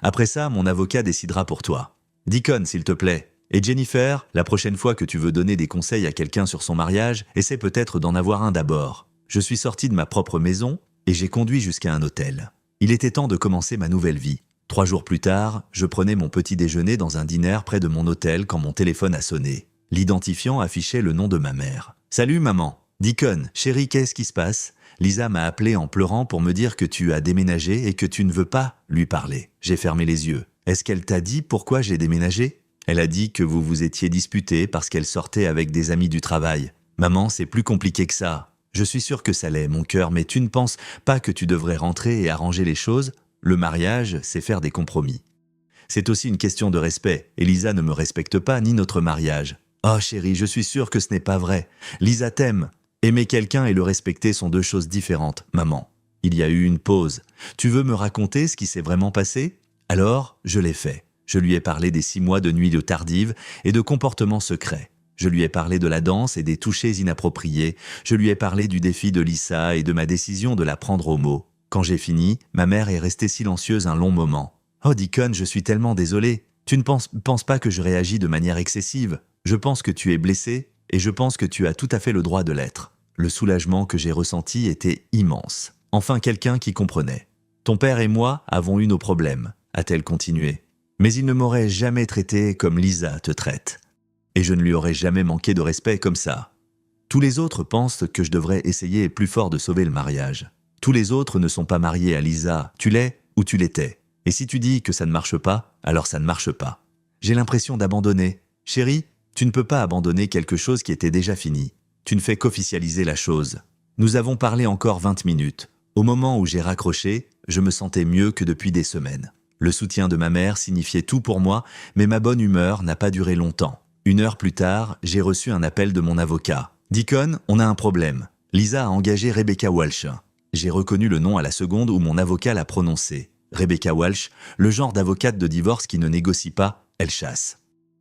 Après ça, mon avocat décidera pour toi. Deacon, s'il te plaît. Et Jennifer, la prochaine fois que tu veux donner des conseils à quelqu'un sur son mariage, essaie peut-être d'en avoir un d'abord. Je suis sorti de ma propre maison et j'ai conduit jusqu'à un hôtel. Il était temps de commencer ma nouvelle vie. 3 jours plus tard, je prenais mon petit déjeuner dans un diner près de mon hôtel quand mon téléphone a sonné. L'identifiant affichait le nom de ma mère. « Salut maman. Deacon, chérie, qu'est-ce qui se passe ?» Lisa m'a appelé en pleurant pour me dire que tu as déménagé et que tu ne veux pas lui parler. J'ai fermé les yeux. Est-ce qu'elle t'a dit pourquoi j'ai déménagé ? Elle a dit que vous vous étiez disputé parce qu'elle sortait avec des amis du travail. Maman, c'est plus compliqué que ça. Je suis sûr que ça l'est, mon cœur, mais tu ne penses pas que tu devrais rentrer et arranger les choses ? Le mariage, c'est faire des compromis. C'est aussi une question de respect, et Lisa ne me respecte pas ni notre mariage. Oh chérie, je suis sûr que ce n'est pas vrai. Lisa t'aime. Aimer quelqu'un et le respecter sont 2 choses différentes, maman. Il y a eu une pause. Tu veux me raconter ce qui s'est vraiment passé ? Alors, je l'ai fait. Je lui ai parlé des 6 mois de nuit tardive et de comportements secrets. Je lui ai parlé de la danse et des touchés inappropriés. Je lui ai parlé du défi de Lisa et de ma décision de la prendre au mot. Quand j'ai fini, ma mère est restée silencieuse un long moment. « Oh Deacon, je suis tellement désolé. Tu ne penses pas que je réagis de manière excessive. Je pense que tu es blessé et je pense que tu as tout à fait le droit de l'être. » Le soulagement que j'ai ressenti était immense. Enfin quelqu'un qui comprenait. « Ton père et moi avons eu nos problèmes, » a-t-elle continué. « Mais il ne m'aurait jamais traité comme Lisa te traite. Et je ne lui aurais jamais manqué de respect comme ça. Tous les autres pensent que je devrais essayer plus fort de sauver le mariage. Tous les autres ne sont pas mariés à Lisa. Tu l'es ou tu l'étais. Et si tu dis que ça ne marche pas, alors ça ne marche pas. J'ai l'impression d'abandonner. Chérie, tu ne peux pas abandonner quelque chose qui était déjà fini. Tu ne fais qu'officialiser la chose. Nous avons parlé encore 20 minutes. Au moment où j'ai raccroché, je me sentais mieux que depuis des semaines. Le soutien de ma mère signifiait tout pour moi, mais ma bonne humeur n'a pas duré longtemps. 1 heure plus tard, j'ai reçu un appel de mon avocat. « Deacon, on a un problème. Lisa a engagé Rebecca Walsh. » J'ai reconnu le nom à la seconde où mon avocat l'a prononcé. Rebecca Walsh, le genre d'avocate de divorce qui ne négocie pas, elle chasse.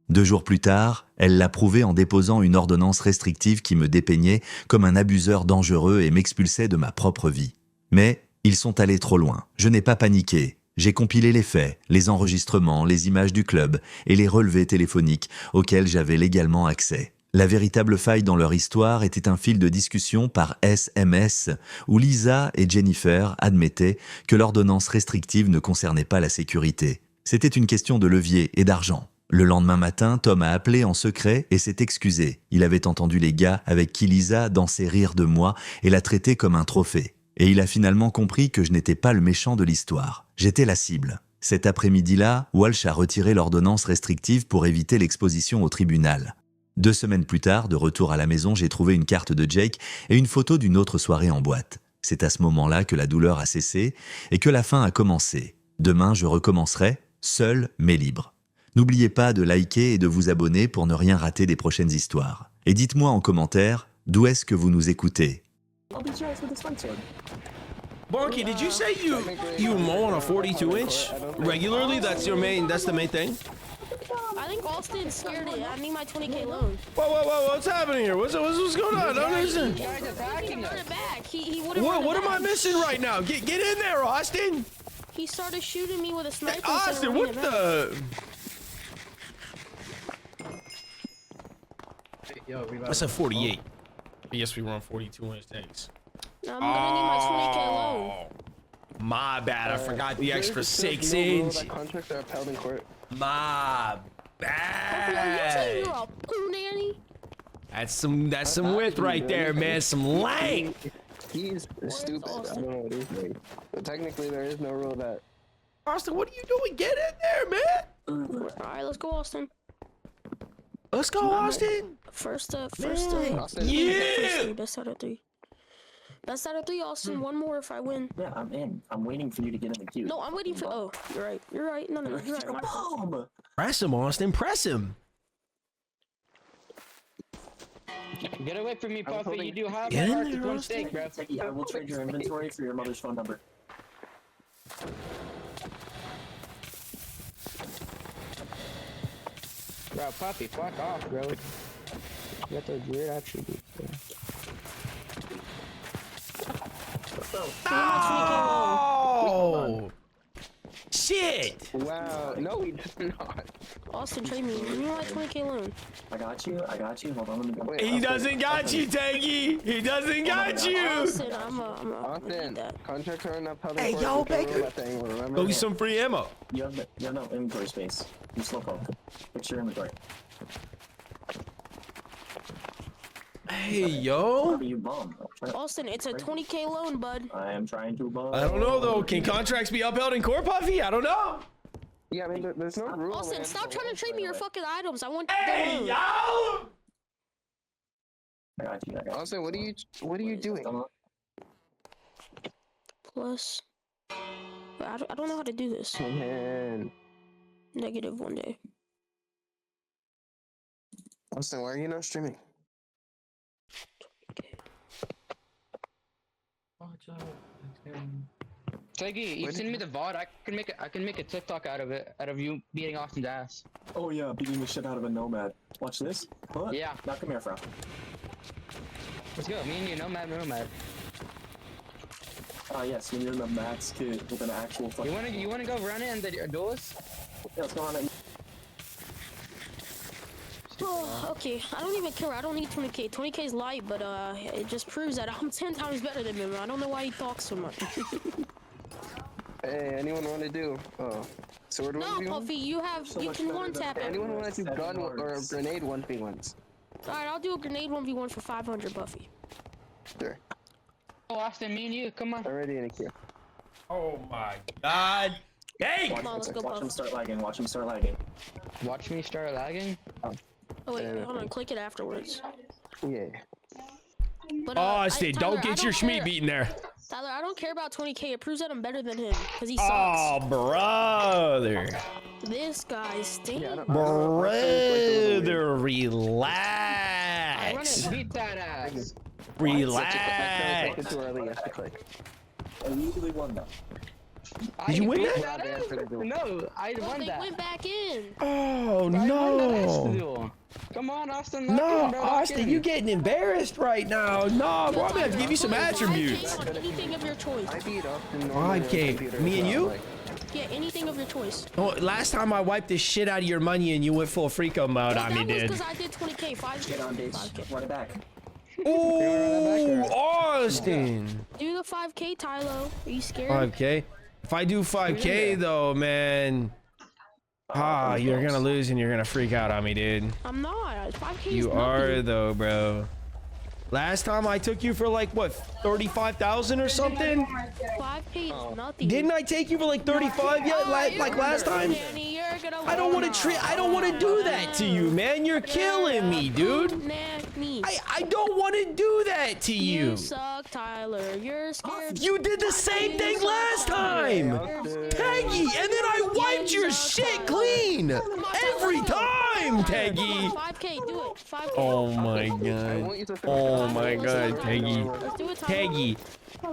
2 jours plus tard, elle l'a prouvé en déposant une ordonnance restrictive qui me dépeignait comme un abuseur dangereux et m'expulsait de ma propre vie. Mais ils sont allés trop loin. Je n'ai pas paniqué. J'ai compilé les faits, les enregistrements, les images du club et les relevés téléphoniques auxquels j'avais légalement accès. La véritable faille dans leur histoire était un fil de discussion par SMS où Lisa et Jennifer admettaient que l'ordonnance restrictive ne concernait pas la sécurité. C'était une question de levier et d'argent. Le lendemain matin, Tom a appelé en secret et s'est excusé. Il avait entendu les gars avec qui Lisa dansait rire de moi et l'a traité comme un trophée. Et il a finalement compris que je n'étais pas le méchant de l'histoire. J'étais la cible. Cet après-midi-là, Walsh a retiré l'ordonnance restrictive pour éviter l'exposition au tribunal. 2 semaines plus tard, de retour à la maison, j'ai trouvé une carte de Jake et une photo d'une autre soirée en boîte. C'est à ce moment-là que la douleur a cessé et que la fin a commencé. Demain, je recommencerai, seul mais libre. N'oubliez pas de liker et de vous abonner pour ne rien rater des prochaines histoires. Et dites-moi en commentaire, d'où est-ce que vous nous écoutez ? Barky, did you say you mow on a 42-inch regularly? That's the main thing? I think Austin's scared it. I need my 20K loan. Whoa, what's happening here? What's going on? I don't understand. He brought it back. He wouldn't run it What am I back. missing right now? Get in there, Austin! He started shooting me with a sniper. Hey, instead Austin, of what running it back. the? I said 48. I guess we run 42-inch tanks. I'm gonna need my 20K loan. My bad. I forgot the extra There's no rule 6-inch. that contracts are upheld in court. My Yo, you say you're bad. a poo nanny? That's some width right there, man. Some length. He's stupid. I Austin? don't know what he's doing. But technically, there is no rule that. Austin, what are you doing? Get in there, man. All right, let's go, Austin. Let's go, Austin. First, Man, Austin. yeah. first three, best out of 3. Best out of 3, Austin. One more if I win. Yeah, I'm in. I'm waiting for you to get in the queue. No, I'm waiting for. Oh, you're right. You're right. No, you're right. You're a bum. Press him, Austin. Press him. Get away from me, Puffy. holding- You do have Get my in heart there, to Austin. mistake, bro. Teggy, I will trade your inventory for your mother's phone number. Bro, Puffy, fuck off, bro. You got those weird attributes, bro. Oh! Shit! Wow. No, he does not. Austin, trade me. Give me my 20K loan. I got you. I got you. Hold on, let me go. Wait, He Austin, doesn't got you, Teggy! He doesn't got you! Austin, I'm gonna Austin, need that. contract her enough health. Hey, yo, Baker. Remember? Go get some free ammo. You have no inventory space. You slow poke. Fix your inventory. Hey, yo. You bum. Austin, it's a 20K loan, bud. I am trying to bum. I don't know, though. Can contracts be upheld in court, Puffy? I don't know. Yeah, I mean, there's no rule. Austin, man. stop trying to trade me your fucking items. I want the Hey, loan. yo! I got you. I got you. Austin, what are you doing? Plus, I don't know how to do this. Man, Negative one day. Austin, why are you not streaming? Teggy, you send me the VOD. I can make a TikTok out of it, out of you beating Austin's ass. Oh yeah, beating the shit out of a nomad. Watch this. What? Yeah. Now come here, Fro. Let's go. Me and you, nomad. Yes, when you're in the max kit with an actual fucking. You wanna go run it in the duels? Yeah, let's go on it. Oh, okay. I don't even care. I don't need 20K. 20K is light, but it just proves that I'm 10 times better than him. I don't know why he talks so much. Hey, anyone want to do? Sword No, 1v1? Puffy, you much can better one than tap it. Anyone want to do 7 gun or a words. grenade 1v1s? Alright, I'll do a grenade 1v1 for 500, Puffy. Sure. Oh, Austin, me and you, come on. Already in a queue. Oh, my God. Hey! Come on, let's go, Watch him Puff. start lagging. Watch him start lagging. Watch me start lagging. Oh, wait, hold on. Click it afterwards. Yeah. But, Austin, Tyler, don't I get your care- Schmeat beaten there. Tyler, I don't care about 20K. It proves that I'm better than him. Because he sucks. Oh, brother. This guy stinks. Yeah, I don't know. My friend's, like, a little weird. Brother, relax. Beat that ass. My friend Relax. clicked too early. You have to click. I immediately won that. Did you win beat that? ass? No, I Well, won they that. went back in. Oh, I won that ass no. duel. Come on, Austin. lock No, in, bro, lock Austin, in. you getting embarrassed right now. No, bro, I'm gonna have to give you some Tyler, attributes. 5K on anything of your choice. I beat Austin normally on 5K. computer Me as and well, you? like- Yeah, anything of your choice. Oh, last time I wiped the shit out of your money and you went full freako mode Well, on me, that was dude. because I did 20K. 5K. Get on, Dace. 5K. Run it back. Ooh, Austin. Do the 5K, Tylo. Are you scared? 5K. If I do 5K though, man. You're gonna lose and you're gonna freak out on me, dude. I'm not. 5K is You nothing. are though, bro. Last time I took you for like what, 35,000 or something? 5K is nothing. Didn't I take you for like 35 yet? Like last time? Danny, you're gonna I don't want to I don't want to do that to you, man. You're killing me, dude. Me. I don't want to do that to you. You suck, Tyler. You're scared. You did the same thing last time. Peggy, and then I wiped your shit clean. Every time, Peggy. 5K, do it. 5K. Oh my I god. want you to Oh my god, Peggy. Let's do it, Tyler. Peggy.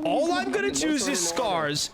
All I'm gonna choose is scars.